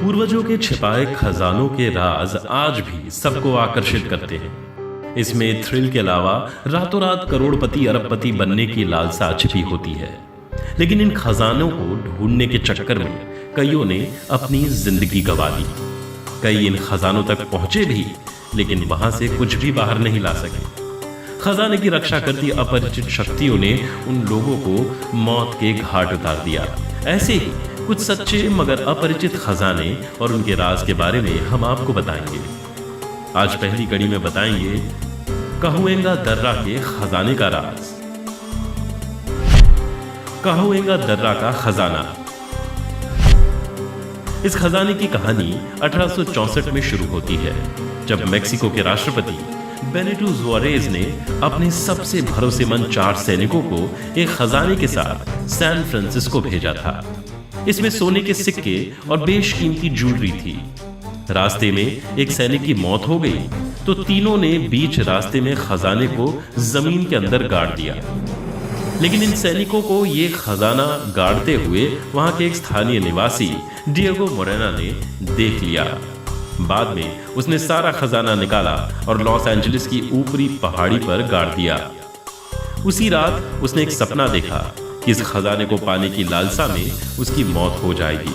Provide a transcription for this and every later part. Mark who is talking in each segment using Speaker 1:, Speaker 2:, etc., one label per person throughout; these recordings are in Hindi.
Speaker 1: पूर्वजों के छिपाए खजानों के राज आज भी सबको आकर्षित करते हैं। इसमें थ्रिल के अलावा रातों रात करोड़पति अरबपति बनने की लालसा छिपी होती है। लेकिन इन खजानों को ढूंढने के चक्कर में कईयों ने अपनी जिंदगी गंवा दी। कई इन खजानों तक पहुंचे भी, लेकिन वहां से कुछ भी बाहर नहीं ला सके। खजाने की रक्षा करती अपरिचित शक्तियों ने उन लोगों को मौत के घाट उतार दिया। ऐसे ही कुछ सच्चे मगर अपरिचित खजाने और उनके राज के बारे में हम आपको बताएंगे। आज पहली कड़ी में बताएंगे कहुएंगा दर्रा के खजाने का राज। कहुएंगा दर्रा का खजाना। इस खजाने की कहानी 1864 में शुरू होती है, जब मेक्सिको के राष्ट्रपति बेनिटो जुआरेज ने अपने सबसे भरोसेमंद 4 सैनिकों को एक खजाने के साथ सैन फ्रांसिस्को भेजा था। इसमें सोने के सिक्के और बेशकीमती ज्वेलरी थी। रास्ते में एक सैनिक की मौत हो गई तो तीनों ने बीच रास्ते में खजाने को जमीन के अंदर गाड़ दिया। लेकिन इन सैनिकों को यह खजाना गाड़ते हुए वहां के एक स्थानीय निवासी डिएगो मोरेना ने देख लिया। बाद में उसने सारा खजाना निकाला और लॉस एंजलिस की ऊपरी पहाड़ी पर गाड़ दिया। उसी रात उसने एक सपना देखा कि इस खजाने को पाने की लालसा में उसकी मौत हो जाएगी।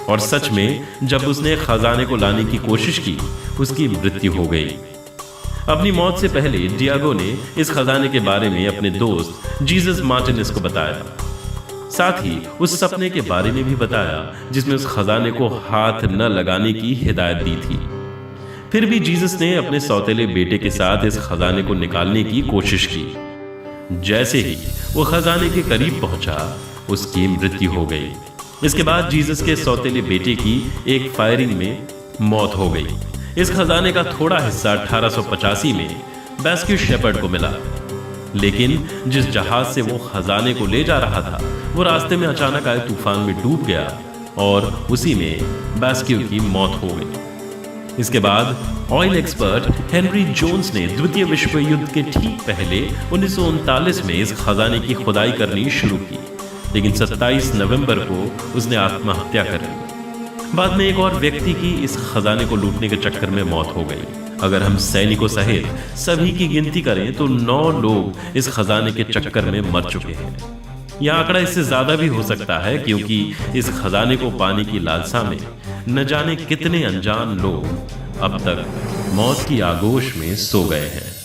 Speaker 1: और सच में जब उसने खजाने को लाने की कोशिश की, उसकी मृत्यु हो गई। अपनी मौत से पहले डिएगो ने इस खजाने के बारे में अपने दोस्त जीसस मार्टिनेज को बताया। साथ ही उस सपने के बारे में भी बताया जिसमें उस खजाने को हाथ न लगाने की हिदायत दी थी। फिर भी जीसस ने अपने सौतेले बेटे के साथ इस खजाने को निकालने की कोशिश की। जैसे ही वो खजाने के करीब पहुंचा, उसकी मृत्यु हो गई। इसके बाद जीसस के सौतेले बेटे की एक फायरिंग में मौत हो गई। इस खजाने का थोड़ा हिस्सा 1885 में बैस्क्यू शेपर्ड को मिला। लेकिन जिस जहाज से वो खजाने को ले जा रहा था, वो रास्ते में अचानक आए तूफान में डूब गया और उसी में बैस्क्यू की मौत हो गई। इसके बाद ऑयल एक्सपर्ट हेनरी जोन्स ने द्वितीय विश्व युद्ध के ठीक पहले 1939 में इस खजाने की खुदाई करनी शुरू की, लेकिन 27 नवंबर को उसने आत्महत्या कर ली। बाद में एक और व्यक्ति की इस खजाने को लूटने के चक्कर में मौत हो गई। अगर हम सैनिकों सहित सभी की गिनती करें तो 9 लोग इस खजाने के चक्कर में मर चुके हैं। यह आंकड़ा इससे ज्यादा भी हो सकता है, क्योंकि इस खजाने को पाने की लालसा में न जाने कितने अनजान लोग अब तक मौत की आगोश में सो गए हैं।